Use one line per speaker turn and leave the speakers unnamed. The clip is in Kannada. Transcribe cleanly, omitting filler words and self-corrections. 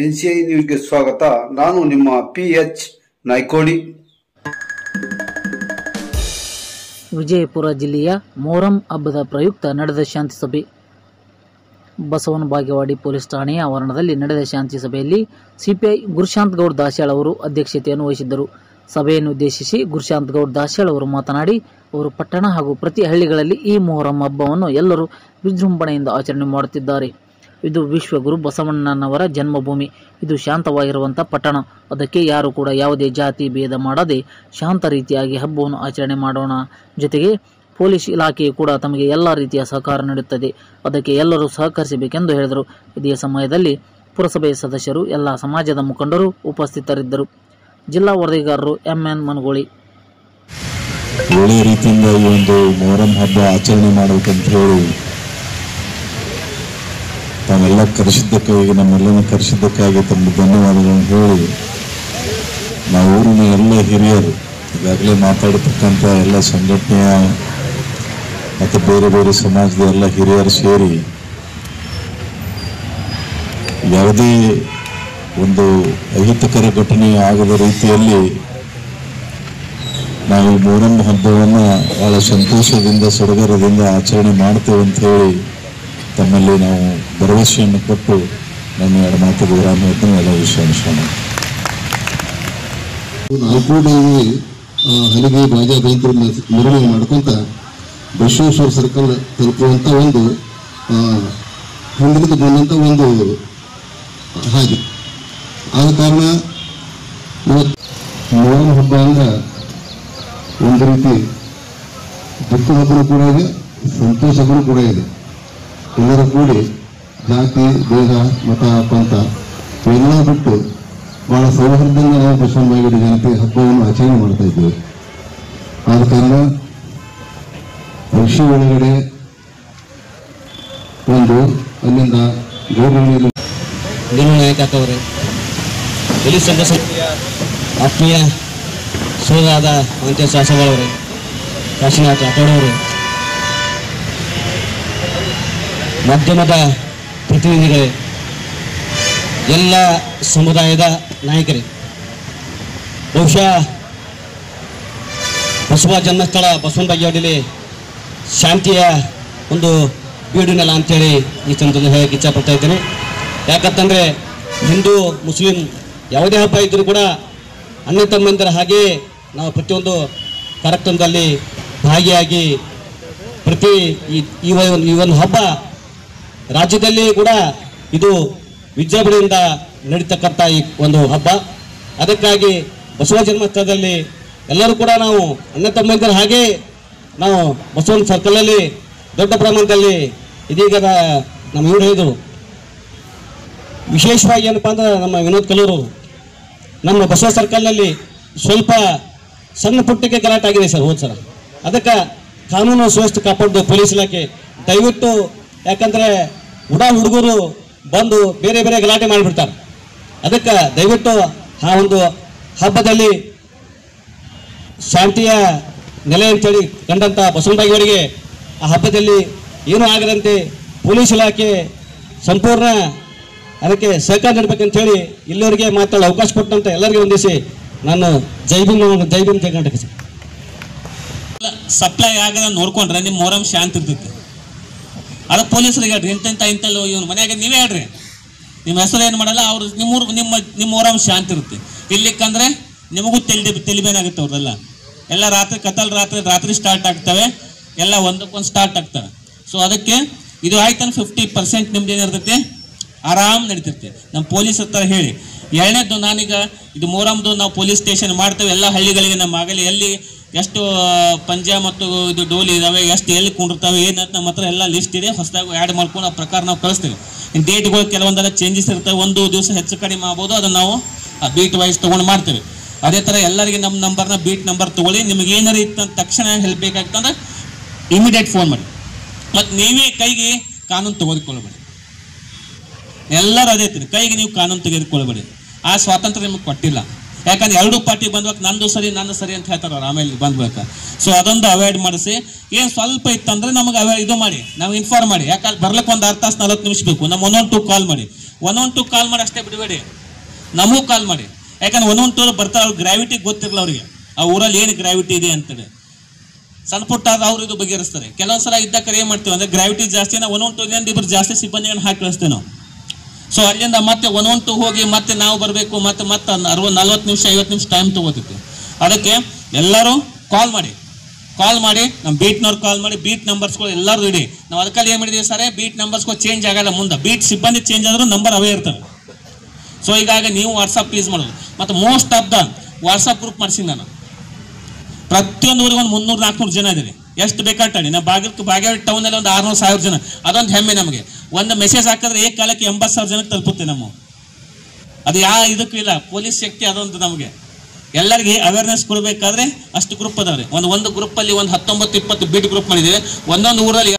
NCI ನ್ಯೂಸ್ಗೆ ಸ್ವಾಗತ. ನಾನು ನಿಮ್ಮ PH ನಾಯ್ಕೋಡಿ.
ವಿಜಯಪುರ ಜಿಲ್ಲೆಯ ಮೊಹರಂ ಹಬ್ಬದ ಪ್ರಯುಕ್ತ ನಡೆದ ಶಾಂತಿ ಸಭೆ. ಬಸವನ ಬಾಗೇವಾಡಿ ಪೊಲೀಸ್ ಠಾಣೆಯ ಆವರಣದಲ್ಲಿ ನಡೆದ ಶಾಂತಿ ಸಭೆಯಲ್ಲಿ ಸಿಪಿಐ ಗುರುಶಾಂತ್ ಗೌಡ್ ದಾಸ್ಯಾಳ್ ಅವರು ಅಧ್ಯಕ್ಷತೆಯನ್ನು ವಹಿಸಿದ್ದರು. ಸಭೆಯನ್ನು ಉದ್ದೇಶಿಸಿ ಗುರುಶಾಂತ್ ಗೌಡ್ ದಾಸ್ಯಾಳ್ ಅವರು ಮಾತನಾಡಿ, ಅವರು ಪಟ್ಟಣ ಹಾಗೂ ಪ್ರತಿ ಹಳ್ಳಿಗಳಲ್ಲಿ ಈ ಮೊಹರಂ ಹಬ್ಬವನ್ನು ಎಲ್ಲರೂ ವಿಜೃಂಭಣೆಯಿಂದ ಆಚರಣೆ ಮಾಡುತ್ತಿದ್ದಾರೆ. ಇದು ವಿಶ್ವಗುರು ಬಸವಣ್ಣನವರ ಜನ್ಮಭೂಮಿ. ಇದು ಶಾಂತವಾಗಿರುವಂಥ ಪಟ್ಟಣ. ಅದಕ್ಕೆ ಯಾರು ಕೂಡ ಯಾವುದೇ ಜಾತಿ ಭೇದ ಮಾಡದೆ ಶಾಂತ ರೀತಿಯಾಗಿ ಹಬ್ಬವನ್ನು ಆಚರಣೆ ಮಾಡೋಣ. ಜೊತೆಗೆ ಪೊಲೀಸ್ ಇಲಾಖೆಯು ಕೂಡ ತಮಗೆ ಎಲ್ಲ ರೀತಿಯ ಸಹಕಾರ ನೀಡುತ್ತದೆ. ಅದಕ್ಕೆ ಎಲ್ಲರೂ ಸಹಕರಿಸಬೇಕೆಂದು ಹೇಳಿದರು. ಇದೇ ಸಮಯದಲ್ಲಿ ಪುರಸಭೆಯ ಸದಸ್ಯರು, ಎಲ್ಲ ಸಮಾಜದ ಮುಖಂಡರು ಉಪಸ್ಥಿತರಿದ್ದರು. ಜಿಲ್ಲಾ ವರದಿಗಾರರು MN ಮನಗೋಳಿ.
ಒಳ್ಳೆಯ ರೀತಿಯಿಂದ ಈ ಒಂದು ಮೊಹರಂ ಹಬ್ಬ ಆಚರಣೆ ಮಾಡಬೇಕಂತ ಹೇಳಿ ತಾವೆಲ್ಲ ಕರೆಸಿದ್ದಕ್ಕಾಗಿ, ನಮ್ಮೆಲ್ಲನ ಕರೆಸಿದ್ದಕ್ಕಾಗಿ ತಮಗೆ ಧನ್ಯವಾದಗಳನ್ನು ಹೇಳಿ, ನಾವು ಊರಿನ ಎಲ್ಲ ಹಿರಿಯರು, ಈಗಾಗಲೇ ಮಾತಾಡತಕ್ಕಂಥ ಎಲ್ಲ ಸಂಘಟನೆಯ ಮತ್ತು ಬೇರೆ ಬೇರೆ ಸಮಾಜದ ಎಲ್ಲ ಹಿರಿಯರು ಸೇರಿ ಯಾವುದೇ ಒಂದು ಅಹಿತಕರ ಘಟನೆ ಆಗದ ರೀತಿಯಲ್ಲಿ ನಾವು ಈ ಮೊಹರಂ ಹಬ್ಬವನ್ನು ಬಹಳ ಸಂತೋಷದಿಂದ ಸಡಗರದಿಂದ ಆಚರಣೆ ಮಾಡ್ತೇವೆ ಅಂತ ಹೇಳಿ ತಮ್ಮಲ್ಲಿ ನಾವು ಭರವಸೆಯನ್ನು ಕೊಟ್ಟು ನನ್ನ ಎರಡು ಮಾತು ವಿರಾಮವನ್ನು ಎಲ್ಲ ವಿಶ್ವಾಸ.
ನಾಲ್ಕೂಡಲ್ಲಿ ಹಲಿಗೆ ಬಾಜಾ ರೈತರ ಮೆರವಣಿಗೆ ಮಾಡ್ಕೊಂತ ಬಸವೇಶ್ವರ ಸರ್ಕಲ್ ತಲುಪುವಂಥ ಒಂದು ಹಿಂದಿನಿಂದ ಬಂದಂಥ ಒಂದು ಹಾಗೆ. ಆದ ಕಾರಣ ಇವತ್ತು ಮೊಹರಂ ಹಬ್ಬ ಅಂದ್ರೆ ಒಂದು ರೀತಿ ದುಃಖದ ಹಬ್ಬನೂ ಕೂಡ ಇದೆ, ಸಂತೋಷ ಹಬ್ಬನೂ ಕೂಡ ಇದೆ. ಎಲ್ಲರೂ ಕೂಡಿ ಜಾತಿ ಭೇದ ಮತ ಪಂಥ ಇವೆಲ್ಲ ಬಿಟ್ಟು ಬಹಳ ಸೌಹಾರ್ದದಿಂದ ನಾವು ಬಸವನ ಬಾಗೇವಾಡಿ ಜನತೆ ಹಬ್ಬವನ್ನು ಆಚರಣೆ ಮಾಡ್ತಾ ಇದ್ದೇವೆ. ಆದ ಕಾರಣ ವರ್ಷ ಒಳಗಡೆ ಒಂದು ಅಲ್ಲಿಂದ ಗೌರವಣೀಯ
ನಾಯಕರವರೇ, ಪೊಲೀಸ್ ಸಂಘಟನೆಯ ಆತ್ಮೀಯ ಸೋದರಾದ ಅಂತ್ಯ ಶಾಸಕರವರೇ, ಕಾಶಿನಾಥ್ ರಾಠೋಡವರೇ, ಮಾಧ್ಯಮದ ಪ್ರತಿನಿಧಿಗಳೇ, ಎಲ್ಲ ಸಮುದಾಯದ ನಾಯಕರೇ, ಬಹುಶಃ ಬಸವ ಜನ್ಮಸ್ಥಳ ಬಸವನ ಬಾಗೇವಾಡಿಲಿ ಶಾಂತಿಯ ಒಂದು ಬೀಡುನೆಲ ಅಂತೇಳಿ ಈ ಸಂದರ್ಭದಲ್ಲಿ ಹೇಳಕ್ಕೆ ಇಚ್ಛಪಡ್ತಾ ಇದ್ದೇನೆ. ಯಾಕಂತಂದರೆ ಹಿಂದೂ ಮುಸ್ಲಿಂ ಯಾವುದೇ ಹಬ್ಬ ಇದ್ದರೂ ಕೂಡ ಅಣ್ಣ ತಮ್ಮಂದಿರ ಹಾಗೆ ನಾವು ಪ್ರತಿಯೊಂದು ಕಾರ್ಯಕ್ರಮದಲ್ಲಿ ಭಾಗಿಯಾಗಿ ಪ್ರತಿ ಈ ಒಂದು ಹಬ್ಬ ರಾಜ್ಯದಲ್ಲಿ ಕೂಡ ಇದು ವಿಜೃಂಭಣೆಯಿಂದ ನಡೀತಕ್ಕಂಥ ಈ ಒಂದು ಹಬ್ಬ. ಅದಕ್ಕಾಗಿ ಬಸವ ಜನ್ಮಸ್ಥಳದಲ್ಲಿ ಎಲ್ಲರೂ ಕೂಡ ನಾವು ಅಣ್ಣ ತಮ್ಮಂದಿರ ಹಾಗೆ ನಾವು ಬಸವನ ಸರ್ಕಲಲ್ಲಿ ದೊಡ್ಡ ಪ್ರಮಾಣದಲ್ಲಿ ಇದೀಗ ನಮ್ಮ ಇವರು ಹೇಳಿದರು. ವಿಶೇಷವಾಗಿ ಏನಪ್ಪ ಅಂದ್ರೆ ನಮ್ಮ ವಿನೋದ್ ಕಲ್ಲೂರು ನಮ್ಮ ಬಸವ ಸರ್ಕಲ್ನಲ್ಲಿ ಸ್ವಲ್ಪ ಸಣ್ಣ ಪುಟ್ಟಕ್ಕೆ ಗಲಾಟೆ ಆಗಿದೆ ಸರ್ ಹೋದ ಸಲ. ಅದಕ್ಕೆ ಕಾನೂನು ಸುವ್ಯವಸ್ಥೆ ಕಾಪಾಡೋದು ಪೊಲೀಸ್ ಇಲಾಖೆ ದಯವಿಟ್ಟು, ಯಾಕಂದರೆ ಹುಡುಗರು ಬಂದು ಬೇರೆ ಬೇರೆ ಗಲಾಟೆ ಮಾಡಿಬಿಡ್ತಾರೆ. ಅದಕ್ಕೆ ದಯವಿಟ್ಟು ಆ ಒಂದು ಹಬ್ಬದಲ್ಲಿ ಶಾಂತಿಯ ನೆಲೆ ಅಂತೇಳಿ ಕಂಡಂಥ ಬಸವನ ಬಾಗೇವಾಡಿಗೆ ಆ ಹಬ್ಬದಲ್ಲಿ ಏನೂ ಆಗದಂತೆ ಪೊಲೀಸ್ ಇಲಾಖೆ ಸಂಪೂರ್ಣ ಅದಕ್ಕೆ ಸಹಕಾರ ನೀಡಬೇಕಂತ ಹೇಳಿ ಇಲ್ಲಿವರೆಗೆ ಮಾತಾಡೋ ಅವಕಾಶ ಕೊಟ್ಟಂತ ಎಲ್ಲರಿಗೂ ವಂದಿಸಿ ನಾನು ಜೈ ಭೀಮ್ ಕರ್ನಾಟಕ ಸರ್.
ಸಪ್ಲೈ ಆಗದ ನೋಡ್ಕೊಂಡ್ರೆ ನಿಮ್ಮ ಮೊಹರಂ ಶಾಂತಿ ಇರ್ತೈತಿ. ಅದ ಪೊಲೀಸರಿಗೆ ಹೇಳ್ರಿ, ಇಂತಲ್ಲ ಇವನು ಮನೆಯಾಗ ನೀವೇ ಹೇಳ್ರಿ, ನಿಮ್ಮ ಹೆಸರು ಏನು ಮಾಡಲ್ಲ, ಅವ್ರು ನಿಮ್ಮ ಮೊಹರಂ ಶಾಂತಿ ಇರುತ್ತೆ. ಇರ್ಲಿಕ್ಕಂದ್ರೆ ನಿಮಗೂ ತೆಲಿಬೇನಾಗುತ್ತೆ. ಅವ್ರದೆಲ್ಲ ಎಲ್ಲ ರಾತ್ರಿ ಸ್ಟಾರ್ಟ್ ಆಗ್ತವೆ, ಎಲ್ಲ ಒಂದಕ್ಕೊಂದು ಸ್ಟಾರ್ಟ್ ಆಗ್ತವೆ. ಸೊ ಅದಕ್ಕೆ ಇದು ಆಯ್ತಾನೆ 50% ನಿಮ್ದು ಏನಿರ್ತೈತಿ ಆರಾಮ್ ನಡೀತಿರ್ತೀವಿ. ನಮ್ಮ ಪೊಲೀಸ್ ಹತ್ರ ಹೇಳಿ. ಎರಡನೇದು, ನಾನೀಗ ಇದು ಮೊಹರಂದು ನಾವು ಪೊಲೀಸ್ ಸ್ಟೇಷನ್ ಮಾಡ್ತೇವೆ ಎಲ್ಲ ಹಳ್ಳಿಗಳಿಗೆ. ನಮ್ಮ ಆಗಲಿ ಎಲ್ಲಿ ಎಷ್ಟು ಪಂಜ ಮತ್ತು ಇದು ಡೋಲಿ ಇದಾವೆ, ಎಷ್ಟು ಎಲ್ಲಿ ಕುಂಡಿರ್ತಾವೆ ಏನಂತ ನಮ್ಮ ಹತ್ರ ಎಲ್ಲ ಲಿಸ್ಟ್ ಇದೆ. ಹೊಸದಾಗಿ ಆ್ಯಡ್ ಮಾಡ್ಕೊಂಡು ಆ ಪ್ರಕಾರ ನಾವು ಕಳಿಸ್ತೇವೆ. ಇನ್ನು ಡೇಟ್ಗಳು ಕೆಲವೊಂದೆಲ್ಲ ಚೇಂಜಸ್ ಇರ್ತವೆ, ಒಂದು ದಿವಸ ಹೆಚ್ಚು ಕಡಿಮೆ ಆಗ್ಬೋದು. ಅದನ್ನು ನಾವು ಆ ಬೀಟ್ ವೈಸ್ ತೊಗೊಂಡು ಮಾಡ್ತೇವೆ. ಅದೇ ಥರ ಎಲ್ಲರಿಗೆ ನಮ್ಮ ನಂಬರ್ನ ಬೀಟ್ ನಂಬರ್ ತೊಗೊಳ್ಳಿ. ನಿಮಗೆ ಏನಾರು ಇತ್ತು ತಕ್ಷಣ ಹೆಲ್ಪ್ ಬೇಕಾಗ್ತಂದ್ರೆ ಇಮಿಡಿಯೇಟ್ ಫೋನ್ ಮಾಡಿ. ಮತ್ತು ನೀವೇ ಕೈಗೆ ಕಾನೂನು ತೆಗೆದುಕೊಳ್ಬೇಡಿ. ಎಲ್ಲರೂ ಅದೇ ತಿರಿ, ಕೈಗೆ ನೀವು ಕಾನೂನು ತೆಗೆದುಕೊಳ್ಬೇಡಿ. ಆ ಸ್ವಾತಂತ್ರ್ಯ ನಿಮಗೆ ಕೊಟ್ಟಿಲ್ಲ. ಯಾಕಂದ್ರೆ ಎರಡೂ ಪಾರ್ಟಿ ಬಂದ್ಬೇಕು, ನಂದು ಸರಿ ಅಂತ ಹೇಳ್ತಾರೆ ಅವ್ರು ಆಮೇಲೆ ಬಂದ್ಬೇಕು. ಸೊ ಅದೊಂದು ಅವಾಯ್ಡ್ ಮಾಡಿಸಿ. ಏನು ಸ್ವಲ್ಪ ಇತ್ತಂದ್ರೆ ನಮಗೆ ಇದು ಮಾಡಿ, ನಾವು ಇನ್ಫಾರ್ಮ್ ಮಾಡಿ. ಯಾಕಂದ್ರೆ ಬರ್ಲಿಕ್ಕೆ ಒಂದು 6 ತಾಸು 40 ನಿಮಿಷ ಬೇಕು. ನಮ್ಮ 112 ಕಾಲ್ ಮಾಡಿ. 112 ಕಾಲ್ ಮಾಡಿ ಅಷ್ಟೇ ಬಿಡಬೇಡಿ, ನಮಗೂ ಕಾಲ್ ಮಾಡಿ. ಯಾಕಂದ್ರೆ 112 ಬರ್ತಾರೆ, ಅವ್ರ ಗ್ರಾವಿಟಿ ಗೊತ್ತಿರಲ್ಲ ಅವರಿಗೆ, ಆ ಊರಲ್ಲಿ ಏನು ಗ್ರಾವಿಟಿ ಇದೆ ಅಂತೇಳಿ. ಸಣ್ಣ ಪುಟ್ಟ ಅವ್ರು ಇದು ಬಗೆಹರಿಸ್ತಾರೆ. ಕೆಲವೊಂದ್ಸಲ ಇದ್ದಕ್ಕೆ ಏನು ಮಾಡ್ತೀವಿ ಅಂದರೆ ಗ್ರಾವಿಟಿ ಜಾಸ್ತಿ 112 ಇಬ್ಬರು ಜಾಸ್ತಿ ಸಿಬ್ಬಂದಿಗಳನ್ನ ಹಾಕಿ ಕಳಿಸ್ತೇವೆ ನಾವು. ಸೊ ಅಲ್ಲಿಂದ ಮತ್ತೆ 112 ಹೋಗಿ ಮತ್ತೆ ನಾವು ಬರಬೇಕು, ಮತ್ತೆ 40 ನಿಮಿಷ 50 ನಿಮಿಷ ಟೈಮ್ ತೊಗೋತಿತ್ತು. ಅದಕ್ಕೆ ಎಲ್ಲರೂ ಕಾಲ್ ಮಾಡಿ, ನಮ್ಮ ಬೀಟ್ನವ್ರು ಕಾಲ್ ಮಾಡಿ, ಬೀಟ್ ನಂಬರ್ಸ್ಗಳು ಎಲ್ಲರೂ ಇಡಿ. ನಾವು ಅದಕ್ಕಾಗಿ ಏನು ಮಾಡಿದ್ದೀವಿ ಸರ್, ಬೀಟ್ ನಂಬರ್ಸ್ಗಳು ಚೇಂಜ್ ಆಗಲ್ಲ, ಮುಂದೆ ಬೀಟ್ ಸಿಬ್ಬಂದಿ ಚೇಂಜ್ ಆದರೂ ನಂಬರ್ ಅವೇ ಇರ್ತವೆ. ಸೊ ಹೀಗಾಗಿ ನೀವು ವಾಟ್ಸಪ್ ಯೂಸ್ ಮಾಡೋದು. ಮತ್ತು most of the WhatsApp group ಮಾಡಿಸಿ ನಾನು ಪ್ರತಿಯೊಂದು ಊರಿಗೆ ಒಂದು 300-400 ಜನ ಇದ್ದೀರಿ, ಎಷ್ಟು ಬೇಕಾಗಿ. ನಾವು ಬಾಗೇವಾಡಿ ಟೌನಲ್ಲಿ ಒಂದು 600,000 ಜನ, ಅದೊಂದು ಹೆಮ್ಮೆ ನಮಗೆ. ಒಂದು ಮೆಸೇಜ್ ಹಾಕಿದ್ರೆ ಕಾಲಕ್ಕೆ 80,000 ಜನಕ್ಕೆ ತಲುಪುತ್ತೆ ನಮ್ಮ. ಅದು ಇದಕ್ಕೂ ಇಲ್ಲ, ಪೊಲೀಸ್ ಶಕ್ತಿ ಅದೊಂದು ನಮಗೆ. ಎಲ್ಲರಿಗೆ ಅವೇರ್ನೆಸ್ ಕೊಡಬೇಕಾದ್ರೆ ಅಷ್ಟು ಗ್ರೂಪ್ ಅದಾವ್ರಿ. ಒಂದು ಗ್ರೂಪಲ್ಲಿ ಒಂದು 19-20 ಬೀಟ್ ಗ್ರೂಪ್ ಮಾಡಿದ್ದೀವಿ. ಒಂದೊಂದು ಊರಲ್ಲಿ